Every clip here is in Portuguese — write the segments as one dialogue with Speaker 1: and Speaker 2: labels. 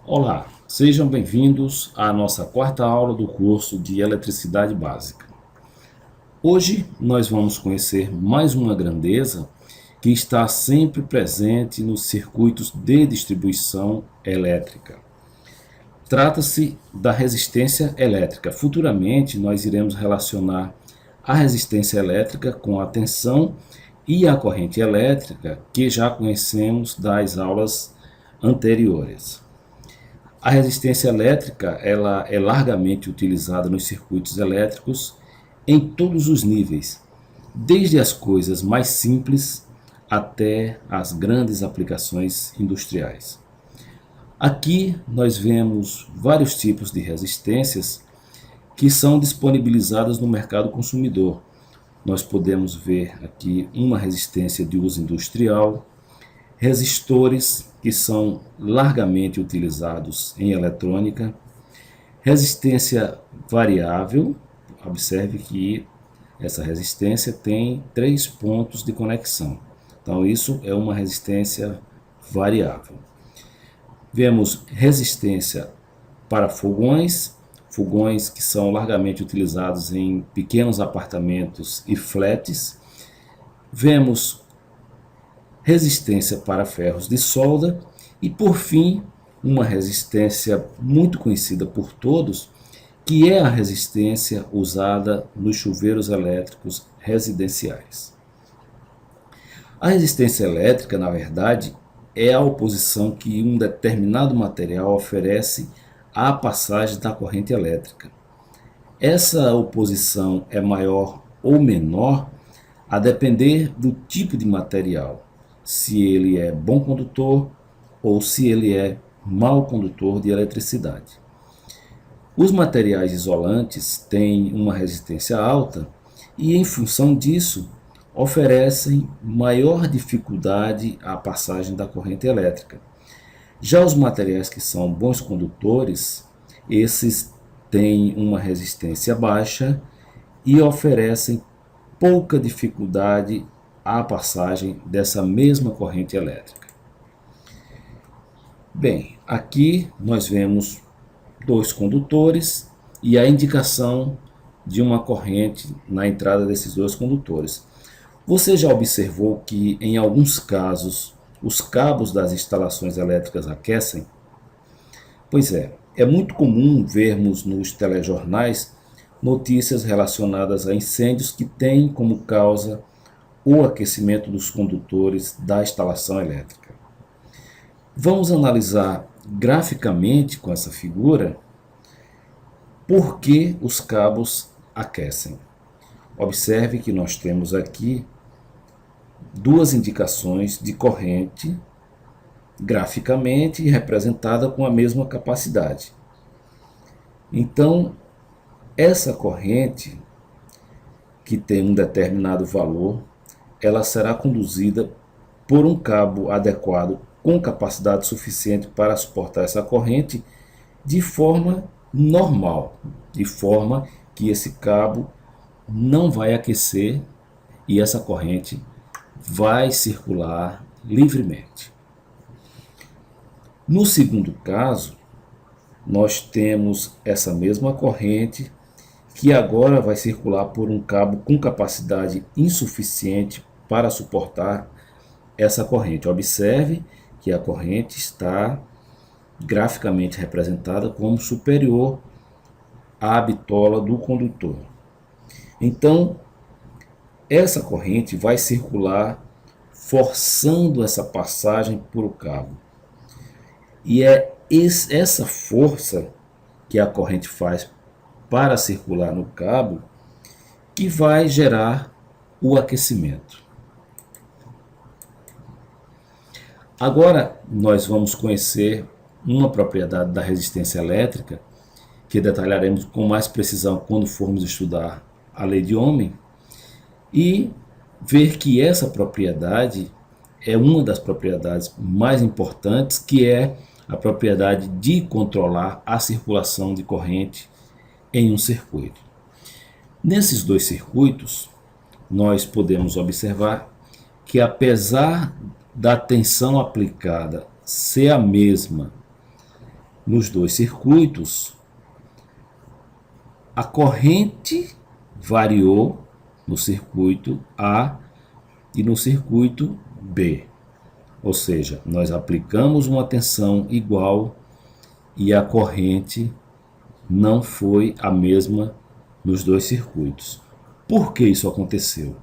Speaker 1: Olá, sejam bem-vindos à nossa quarta aula do curso de Eletricidade Básica. Hoje nós vamos conhecer mais uma grandeza que está sempre presente nos circuitos de distribuição elétrica. Trata-se da resistência elétrica. Futuramente nós iremos relacionar a resistência elétrica com a tensão e a corrente elétrica que já conhecemos das aulas anteriores. A resistência elétrica ela é largamente utilizada nos circuitos elétricos em todos os níveis, desde as coisas mais simples até as grandes aplicações industriais. Aqui nós vemos vários tipos de resistências que são disponibilizadas no mercado consumidor. Nós podemos ver aqui uma resistência de uso industrial, resistores que são largamente utilizados em eletrônica, resistência variável. Observe que essa resistência tem 3 pontos de conexão, então isso é uma resistência variável. Vemos resistência para fogões que são largamente utilizados em pequenos apartamentos e flats. Vemos resistência para ferros de solda e, por fim, uma resistência muito conhecida por todos, que é a resistência usada nos chuveiros elétricos residenciais. A resistência elétrica, na verdade, é a oposição que um determinado material oferece à passagem da corrente elétrica. Essa oposição é maior ou menor a depender do tipo de material, se ele é bom condutor ou se ele é mau condutor de eletricidade. Os materiais isolantes têm uma resistência alta e, em função disso, oferecem maior dificuldade à passagem da corrente elétrica. Já os materiais que são bons condutores, esses têm uma resistência baixa e oferecem pouca dificuldade à passagem dessa mesma corrente elétrica. Bem, aqui nós vemos 2 condutores e a indicação de uma corrente na entrada desses 2 condutores. Você já observou que, em alguns casos, os cabos das instalações elétricas aquecem? Pois é muito comum vermos nos telejornais notícias relacionadas a incêndios que têm como causa o aquecimento dos condutores da instalação elétrica. Vamos analisar graficamente com essa figura por que os cabos aquecem. Observe que nós temos aqui 2 indicações de corrente graficamente representada com a mesma capacidade. Então, essa corrente, que tem um determinado valor, ela será conduzida por um cabo adequado com capacidade suficiente para suportar essa corrente de forma normal, de forma que esse cabo não vai aquecer e essa corrente vai circular livremente. No segundo caso, nós temos essa mesma corrente que agora vai circular por um cabo com capacidade insuficiente para suportar essa corrente. Observe que a corrente está graficamente representada como superior à bitola do condutor. Então, essa corrente vai circular forçando essa passagem por o cabo. E é essa força que a corrente faz para circular no cabo que vai gerar o aquecimento. Agora nós vamos conhecer uma propriedade da resistência elétrica que detalharemos com mais precisão quando formos estudar a lei de Ohm e ver que essa propriedade é uma das propriedades mais importantes, que é a propriedade de controlar a circulação de corrente em um circuito. Nesses 2 circuitos, nós podemos observar que, apesar da tensão aplicada ser a mesma nos dois circuitos, a corrente variou no circuito A e no circuito B. Ou seja, nós aplicamos uma tensão igual e a corrente não foi a mesma nos dois circuitos. Por que isso aconteceu?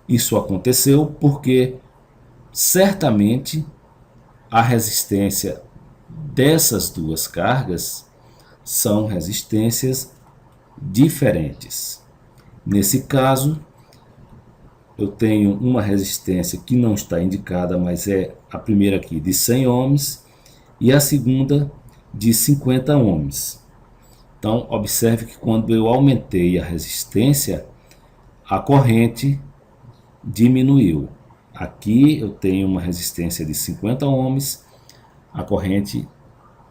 Speaker 1: Isso aconteceu porque certamente a resistência dessas duas cargas são resistências diferentes. Nesse caso, eu tenho uma resistência que não está indicada, mas é a primeira aqui de 100 ohms e a segunda de 50 ohms. Então, observe que quando eu aumentei a resistência, a corrente diminuiu. Aqui eu tenho uma resistência de 50 ohms, a corrente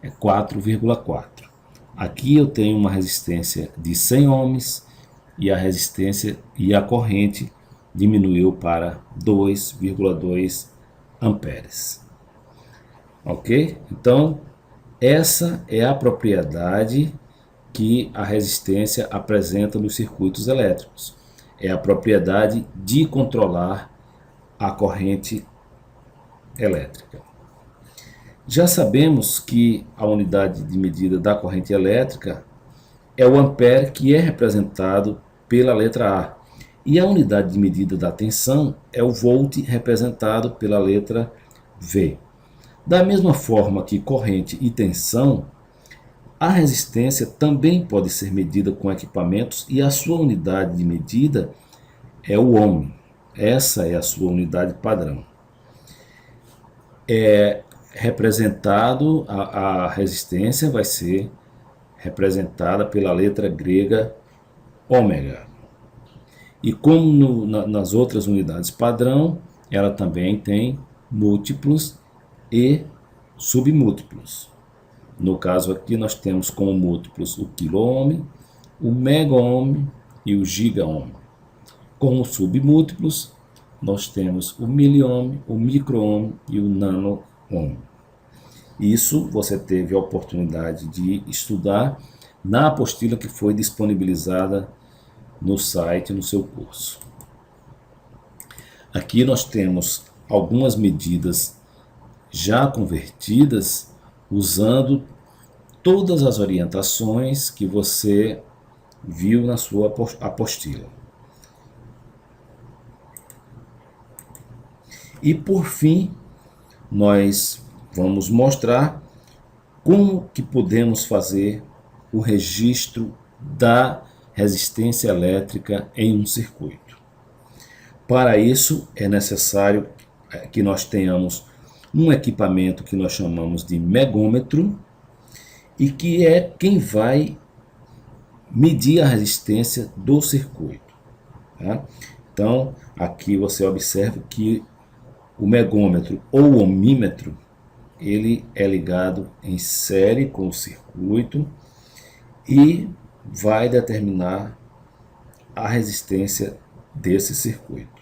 Speaker 1: é 4,4. Aqui eu tenho uma resistência de 100 ohms e a corrente diminuiu para 2,2 amperes. Ok? Então, essa é a propriedade que a resistência apresenta nos circuitos elétricos. É a propriedade de controlar a corrente elétrica. Já sabemos que a unidade de medida da corrente elétrica é o ampere, que é representado pela letra A. E a unidade de medida da tensão é o volt, representado pela letra V. Da mesma forma que corrente e tensão, a resistência também pode ser medida com equipamentos e a sua unidade de medida é o ohm. Essa é a sua unidade padrão. A resistência vai ser representada pela letra grega ômega. E como nas outras unidades padrão, ela também tem múltiplos e submúltiplos. No caso aqui nós temos como múltiplos o quiloohm, o megaohm e o gigaohm. Como submúltiplos, nós temos o miliohm, o microohm e o nano-ohm. Isso você teve a oportunidade de estudar na apostila que foi disponibilizada no site, no seu curso. Aqui nós temos algumas medidas já convertidas usando todas as orientações que você viu na sua apostila. E por fim, nós vamos mostrar como que podemos fazer o registro da resistência elétrica em um circuito. Para isso é necessário que nós tenhamos um equipamento que nós chamamos de megômetro e que é quem vai medir a resistência do circuito. Tá? Então, aqui você observa que o megômetro ou o ohmímetro, ele é ligado em série com o circuito e vai determinar a resistência desse circuito.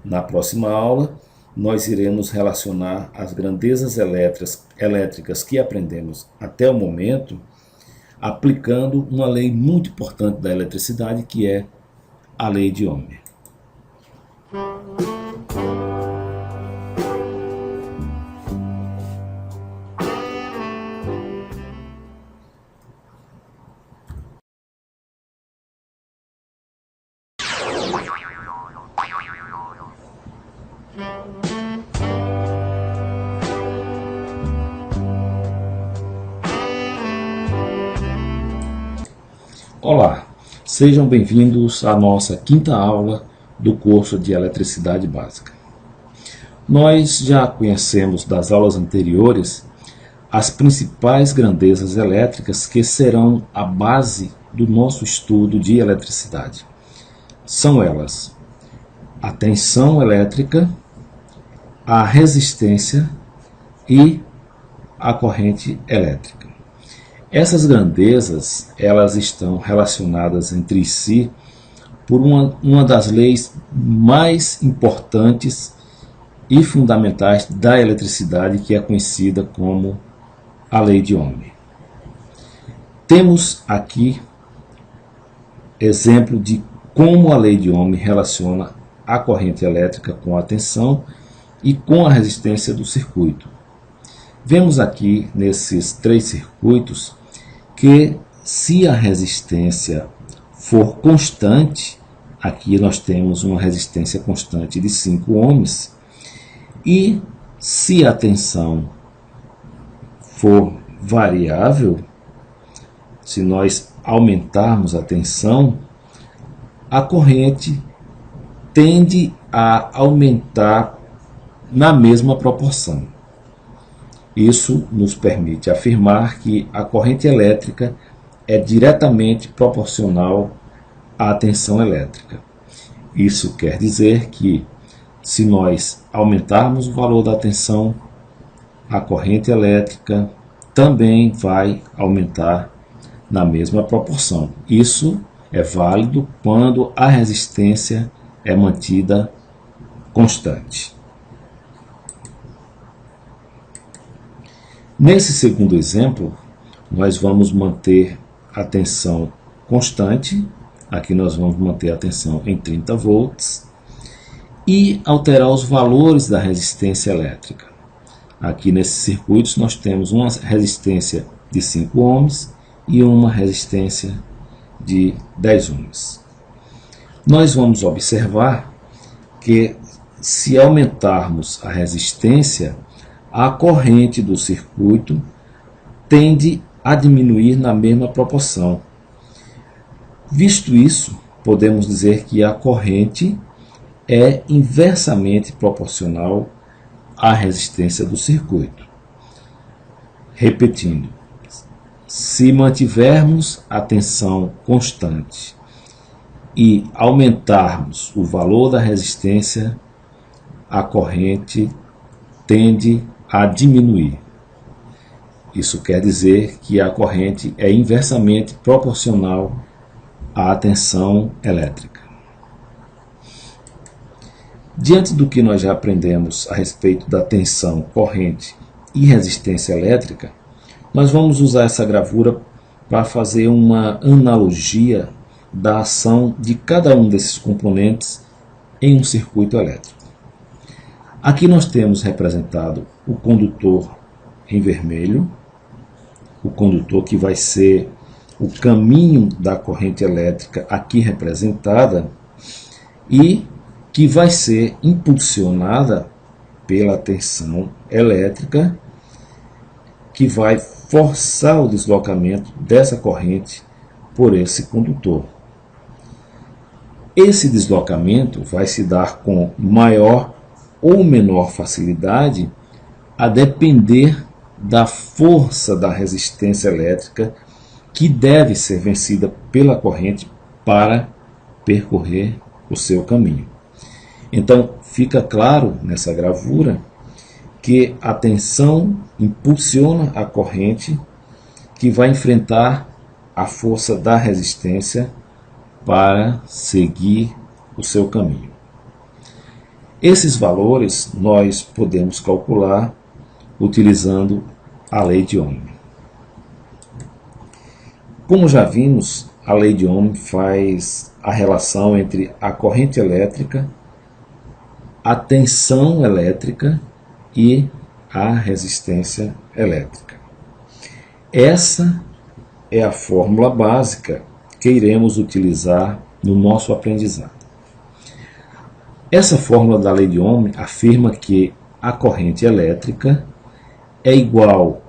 Speaker 1: Na próxima aula, nós iremos relacionar as grandezas elétricas que aprendemos até o momento, aplicando uma lei muito importante da eletricidade, que é a lei de Ohm. Olá, sejam bem-vindos à nossa quinta aula do curso de Eletricidade Básica. Nós já conhecemos das aulas anteriores as principais grandezas elétricas que serão a base do nosso estudo de eletricidade. São elas: a tensão elétrica, a resistência e a corrente elétrica. Essas grandezas, elas estão relacionadas entre si por uma das leis mais importantes e fundamentais da eletricidade, que é conhecida como a lei de Ohm. Temos aqui exemplo de como a lei de Ohm relaciona a corrente elétrica com a tensão e com a resistência do circuito. Vemos aqui nesses três circuitos que se a resistência for constante, aqui nós temos uma resistência constante de 5 ohms, e se a tensão for variável, se nós aumentarmos a tensão, a corrente tende a aumentar na mesma proporção. Isso nos permite afirmar que a corrente elétrica é diretamente proporcional à tensão elétrica. Isso quer dizer que, se nós aumentarmos o valor da tensão, a corrente elétrica também vai aumentar na mesma proporção. Isso é válido quando a resistência é mantida constante. Nesse segundo exemplo, nós vamos manter a tensão constante, aqui nós vamos manter a tensão em 30 volts, e alterar os valores da resistência elétrica. Aqui nesses circuitos nós temos uma resistência de 5 ohms e uma resistência de 10 ohms. Nós vamos observar que, se aumentarmos a resistência, a corrente do circuito tende a diminuir na mesma proporção. Visto isso, podemos dizer que a corrente é inversamente proporcional à resistência do circuito. Repetindo, se mantivermos a tensão constante e aumentarmos o valor da resistência, a corrente tende a diminuir. Isso quer dizer que a corrente é inversamente proporcional à tensão elétrica. Diante do que nós já aprendemos a respeito da tensão, corrente e resistência elétrica, nós vamos usar essa gravura para fazer uma analogia da ação de cada um desses componentes em um circuito elétrico. Aqui nós temos representado o condutor em vermelho, o condutor que vai ser o caminho da corrente elétrica aqui representada e que vai ser impulsionada pela tensão elétrica, que vai forçar o deslocamento dessa corrente por esse condutor. Esse deslocamento vai se dar com maior ou menor facilidade a depender da força da resistência elétrica que deve ser vencida pela corrente para percorrer o seu caminho. Então, fica claro nessa gravura que a tensão impulsiona a corrente que vai enfrentar a força da resistência para seguir o seu caminho. Esses valores nós podemos calcular utilizando a lei de Ohm. Como já vimos, a lei de Ohm faz a relação entre a corrente elétrica, a tensão elétrica e a resistência elétrica. Essa é a fórmula básica que iremos utilizar no nosso aprendizado. Essa fórmula da lei de Ohm afirma que a corrente elétrica é igual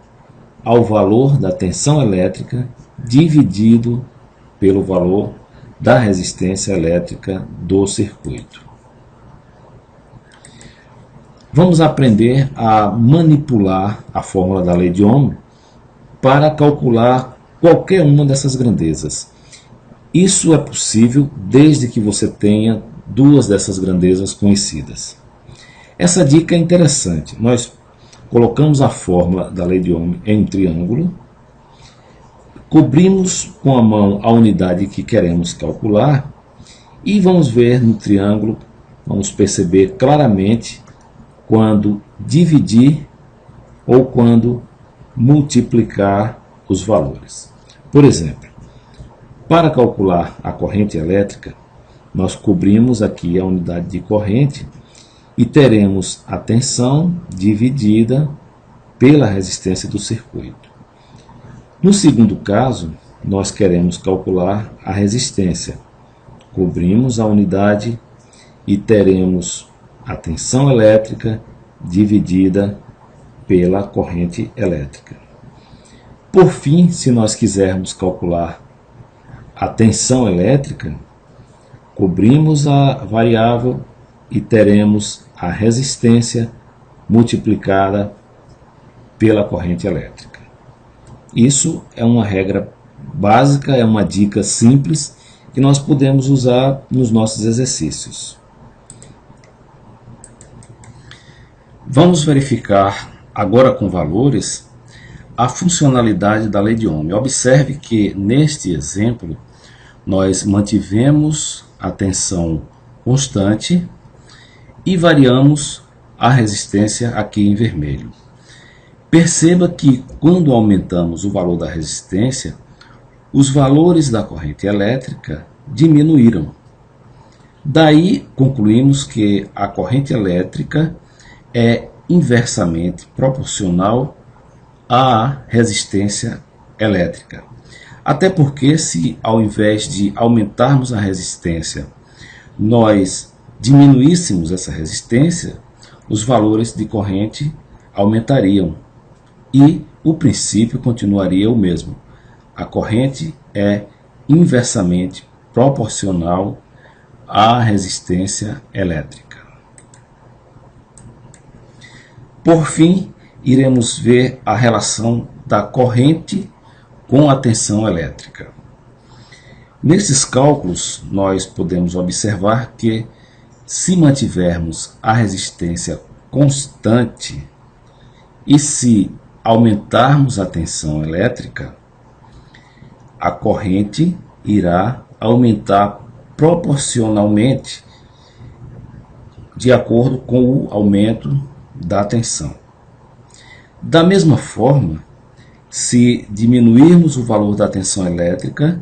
Speaker 1: ao valor da tensão elétrica dividido pelo valor da resistência elétrica do circuito. Vamos aprender a manipular a fórmula da lei de Ohm para calcular qualquer uma dessas grandezas. Isso é possível desde que você tenha duas dessas grandezas conhecidas. Essa dica é interessante. Nós colocamos a fórmula da lei de Ohm em um triângulo, cobrimos com a mão a unidade que queremos calcular e vamos ver no triângulo, vamos perceber claramente quando dividir ou quando multiplicar os valores. Por exemplo, para calcular a corrente elétrica, nós cobrimos aqui a unidade de corrente e teremos a tensão dividida pela resistência do circuito. No segundo caso, nós queremos calcular a resistência. Cobrimos a unidade e teremos a tensão elétrica dividida pela corrente elétrica. Por fim, se nós quisermos calcular a tensão elétrica, cobrimos a variável e teremos a resistência multiplicada pela corrente elétrica. Isso é uma regra básica, é uma dica simples que nós podemos usar nos nossos exercícios. Vamos verificar agora com valores a funcionalidade da lei de Ohm. Observe que neste exemplo nós mantivemos a tensão constante e variamos a resistência aqui em vermelho. Perceba que quando aumentamos o valor da resistência, os valores da corrente elétrica diminuíram. Daí concluímos que a corrente elétrica é inversamente proporcional à resistência elétrica. Até porque se ao invés de aumentarmos a resistência, nós diminuíssemos essa resistência, os valores de corrente aumentariam e o princípio continuaria o mesmo. A corrente é inversamente proporcional à resistência elétrica. Por fim, iremos ver a relação da corrente com a tensão elétrica. Nesses cálculos, nós podemos observar que, se mantivermos a resistência constante e se aumentarmos a tensão elétrica, a corrente irá aumentar proporcionalmente de acordo com o aumento da tensão. Da mesma forma, se diminuirmos o valor da tensão elétrica,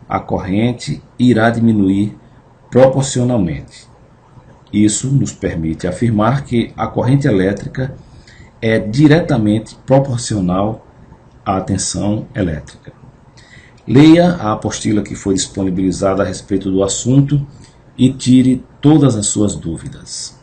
Speaker 1: a corrente irá diminuir proporcionalmente. Isso nos permite afirmar que a corrente elétrica é diretamente proporcional à tensão elétrica. Leia a apostila que foi disponibilizada a respeito do assunto e tire todas as suas dúvidas.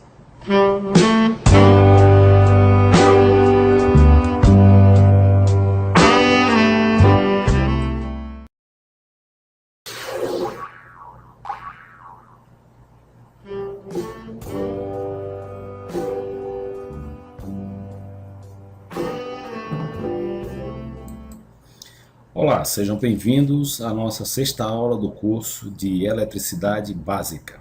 Speaker 1: Olá, sejam bem-vindos à nossa sexta aula do curso de Eletricidade Básica.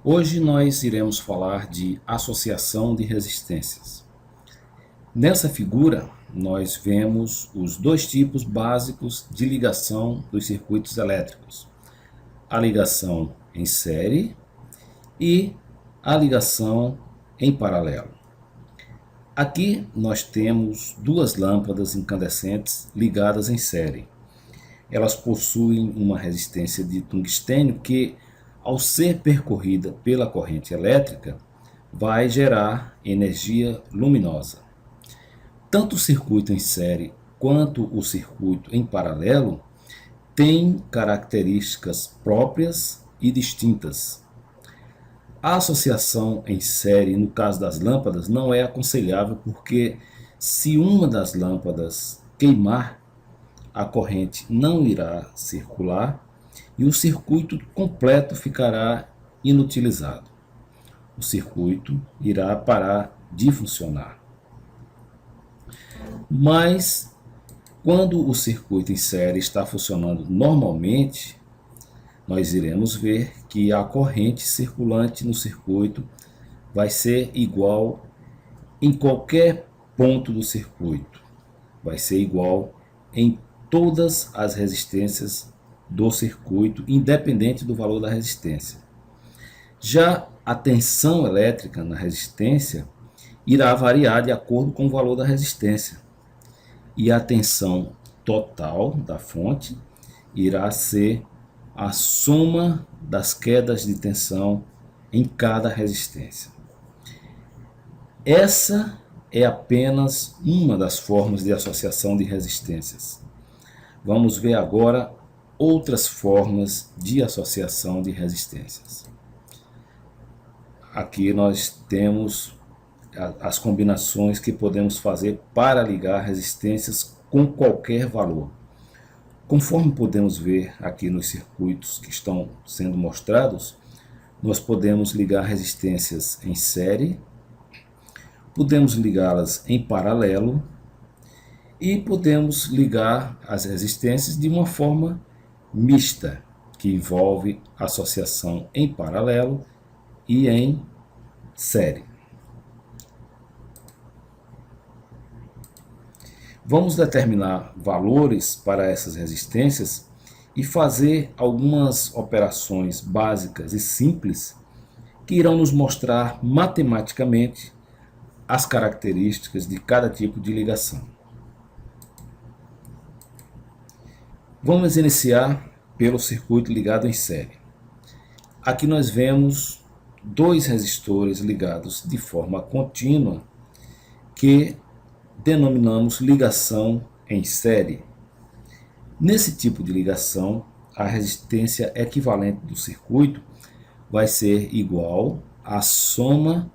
Speaker 1: Hoje nós iremos falar de associação de resistências. Nessa figura, nós vemos os dois tipos básicos de ligação dos circuitos elétricos: a ligação em série e a ligação em paralelo. Aqui nós temos duas lâmpadas incandescentes ligadas em série. Elas possuem uma resistência de tungstênio que, ao ser percorrida pela corrente elétrica, vai gerar energia luminosa. Tanto o circuito em série quanto o circuito em paralelo têm características próprias e distintas. A associação em série, no caso das lâmpadas, não é aconselhável porque, se uma das lâmpadas queimar, a corrente não irá circular e o circuito completo ficará inutilizado. O circuito irá parar de funcionar. Mas, quando o circuito em série está funcionando normalmente, nós iremos ver que a corrente circulante no circuito vai ser igual em qualquer ponto do circuito. Vai ser igual em todas as resistências do circuito, independente do valor da resistência. Já a tensão elétrica na resistência irá variar de acordo com o valor da resistência. e a tensão total da fonte irá ser a soma das quedas de tensão em cada resistência. Essa é apenas uma das formas de associação de resistências. Vamos ver agora outras formas de associação de resistências. Aqui nós temos as combinações que podemos fazer para ligar resistências com qualquer valor. Conforme podemos ver aqui nos circuitos que estão sendo mostrados, nós podemos ligar resistências em série, podemos ligá-las em paralelo e podemos ligar as resistências de uma forma mista, que envolve associação em paralelo e em série. Vamos determinar valores para essas resistências e fazer algumas operações básicas e simples que irão nos mostrar matematicamente as características de cada tipo de ligação. Vamos iniciar pelo circuito ligado em série. Aqui nós vemos dois resistores ligados de forma contínua que denominamos ligação em série. Nesse tipo de ligação, a resistência equivalente do circuito vai ser igual à soma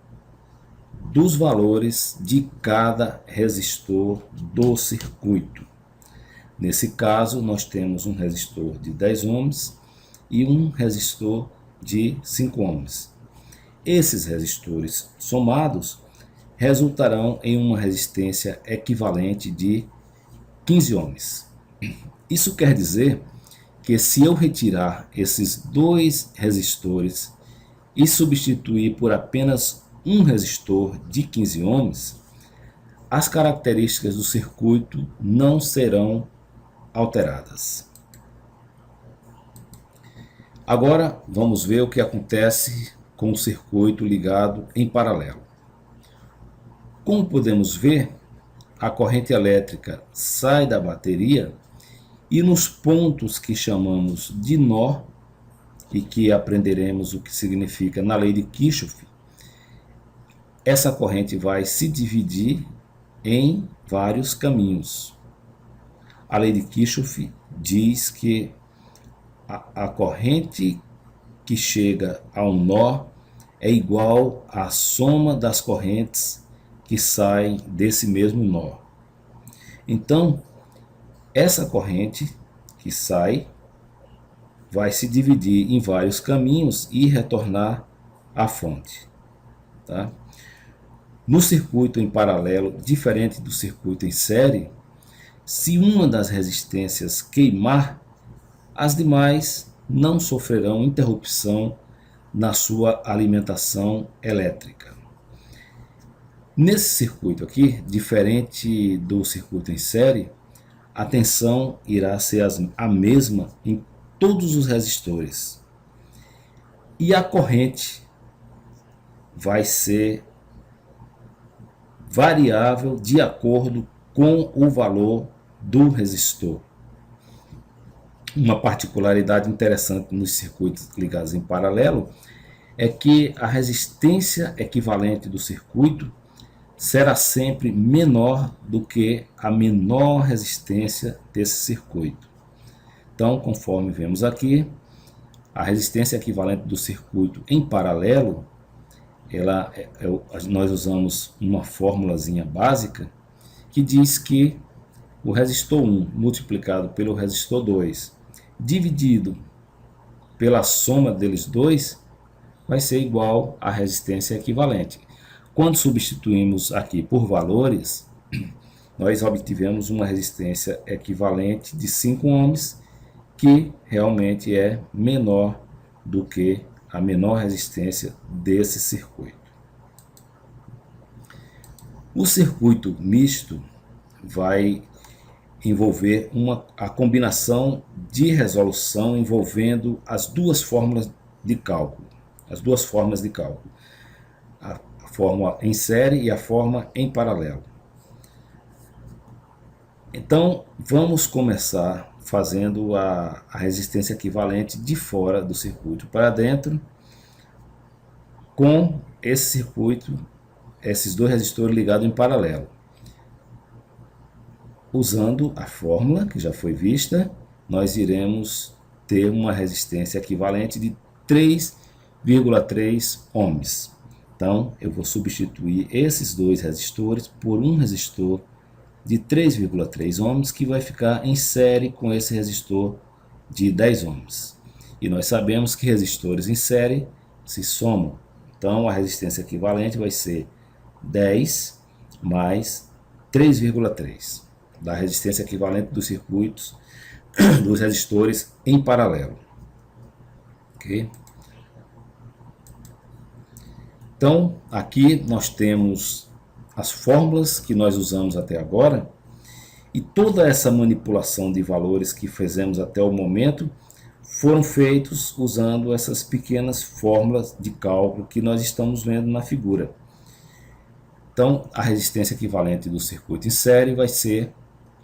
Speaker 1: dos valores de cada resistor do circuito. Nesse caso, nós temos um resistor de 10 ohms e um resistor de 5 ohms. Esses resistores somados resultarão em uma resistência equivalente de 15 ohms. Isso quer dizer que se eu retirar esses dois resistores e substituir por apenas um resistor de 15 ohms, as características do circuito não serão alteradas. Agora vamos ver o que acontece com o circuito ligado em paralelo. Como podemos ver, a corrente elétrica sai da bateria e nos pontos que chamamos de nó, e que aprenderemos o que significa na lei de Kirchhoff, essa corrente vai se dividir em vários caminhos. A lei de Kirchhoff diz que a corrente que chega ao nó é igual à soma das correntes que saem desse mesmo nó. Então, essa corrente que sai vai se dividir em vários caminhos e retornar à fonte. Tá? No circuito em paralelo, diferente do circuito em série, se uma das resistências queimar, as demais não sofrerão interrupção na sua alimentação elétrica. Nesse circuito aqui, diferente do circuito em série, a tensão irá ser a mesma em todos os resistores. E a corrente vai ser variável de acordo com o valor do resistor. Uma particularidade interessante nos circuitos ligados em paralelo é que a resistência equivalente do circuito será sempre menor do que a menor resistência desse circuito. Então, conforme vemos aqui, a resistência equivalente do circuito em paralelo, nós usamos uma formulazinha básica que diz que o resistor 1 multiplicado pelo resistor 2 dividido pela soma deles dois vai ser igual à resistência equivalente. Quando substituímos aqui por valores, nós obtivemos uma resistência equivalente de 5 ohms, que realmente é menor do que a menor resistência desse circuito. O circuito misto vai envolver a combinação de resolução envolvendo as duas fórmulas de cálculo. A fórmula em série e a fórmula em paralelo. Então, vamos começar fazendo a resistência equivalente de fora do circuito para dentro, com esse circuito, esses dois resistores ligados em paralelo. Usando a fórmula que já foi vista, nós iremos ter uma resistência equivalente de 3,3 ohms. Então, eu vou substituir esses dois resistores por um resistor de 3,3 ohms, que vai ficar em série com esse resistor de 10 ohms. E nós sabemos que resistores em série se somam. Então, a resistência equivalente vai ser 10 mais 3,3, da resistência equivalente dos circuitos, dos resistores em paralelo. Ok? Então, aqui nós temos as fórmulas que nós usamos até agora, e toda essa manipulação de valores que fizemos até o momento foram feitos usando essas pequenas fórmulas de cálculo que nós estamos vendo na figura. Então, a resistência equivalente do circuito em série vai ser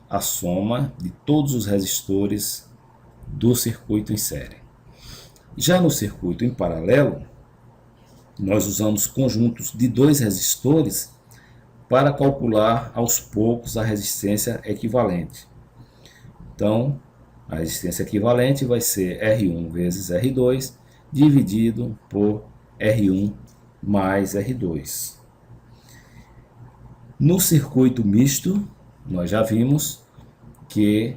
Speaker 1: a soma de todos os resistores do circuito em série. Já no circuito em paralelo, nós usamos conjuntos de dois resistores para calcular aos poucos a resistência equivalente. Então, a resistência equivalente vai ser R1 vezes R2 dividido por R1 mais R2. No circuito misto, nós já vimos que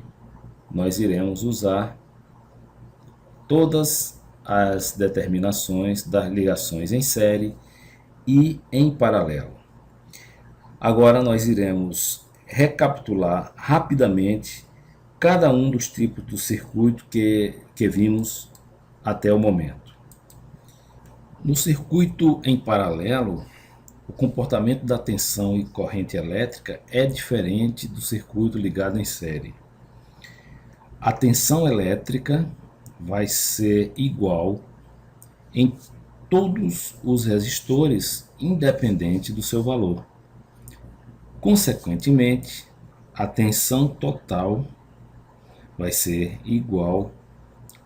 Speaker 1: nós iremos usar todas as determinações das ligações em série e em paralelo. Agora nós iremos recapitular rapidamente cada um dos tipos do circuito que vimos até o momento. No circuito em paralelo, o comportamento da tensão e corrente elétrica é diferente do circuito ligado em série. A tensão elétrica vai ser igual em todos os resistores, independente do seu valor. Consequentemente, a tensão total vai ser igual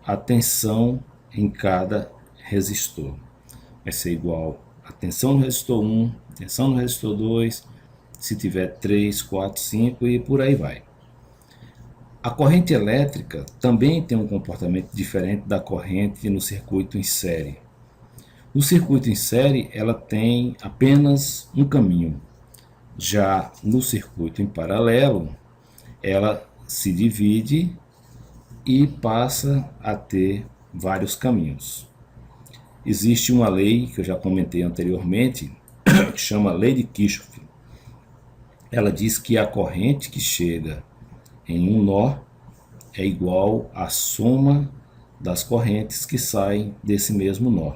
Speaker 1: à tensão em cada resistor. Vai ser igual a tensão no resistor 1, tensão no resistor 2, se tiver 3, 4, 5 e por aí vai. A corrente elétrica também tem um comportamento diferente da corrente no circuito em série. No circuito em série, ela tem apenas um caminho. Já no circuito em paralelo, ela se divide e passa a ter vários caminhos. Existe uma lei que eu já comentei anteriormente, que chama Lei de Kirchhoff. Ela diz que a corrente que chega em um nó é igual à soma das correntes que saem desse mesmo nó.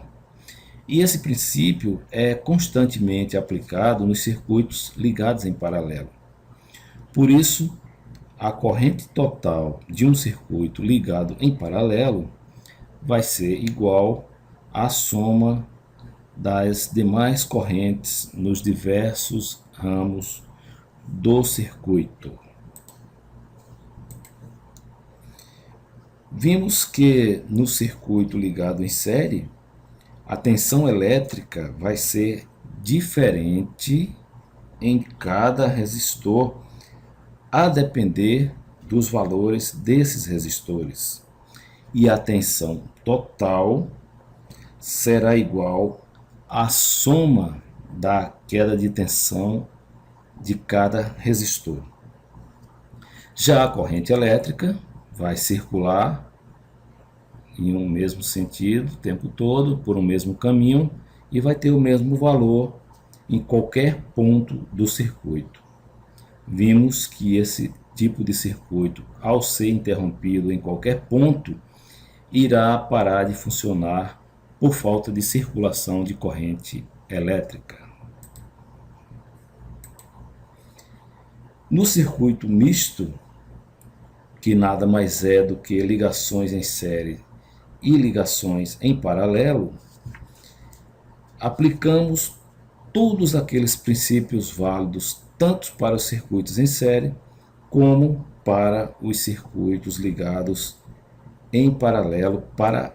Speaker 1: E esse princípio é constantemente aplicado nos circuitos ligados em paralelo. Por isso, a corrente total de um circuito ligado em paralelo vai ser igual à soma das demais correntes nos diversos ramos do circuito. Vimos que no circuito ligado em série, a tensão elétrica vai ser diferente em cada resistor, a depender dos valores desses resistores. E a tensão total será igual à soma da queda de tensão de cada resistor. Já a corrente elétrica vai circular em um mesmo sentido o tempo todo, por um mesmo caminho, e vai ter o mesmo valor em qualquer ponto do circuito. Vimos que esse tipo de circuito, ao ser interrompido em qualquer ponto, irá parar de funcionar por falta de circulação de corrente elétrica. No circuito misto, que nada mais é do que ligações em série e ligações em paralelo, aplicamos todos aqueles princípios válidos tanto para os circuitos em série como para os circuitos ligados em paralelo para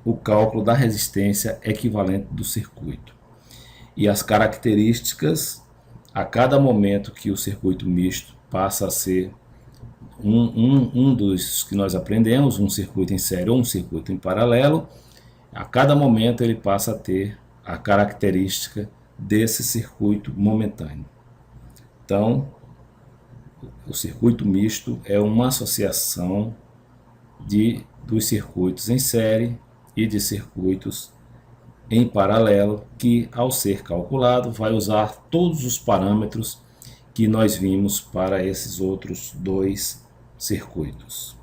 Speaker 1: o cálculo da resistência equivalente do circuito. E as características a cada momento que o circuito misto passa a ser um dos que nós aprendemos, um circuito em série ou um circuito em paralelo, a cada momento ele passa a ter a característica desse circuito momentâneo. Então, o circuito misto é uma associação dos circuitos em série e de circuitos em paralelo, que ao ser calculado vai usar todos os parâmetros que nós vimos para esses outros dois circuitos.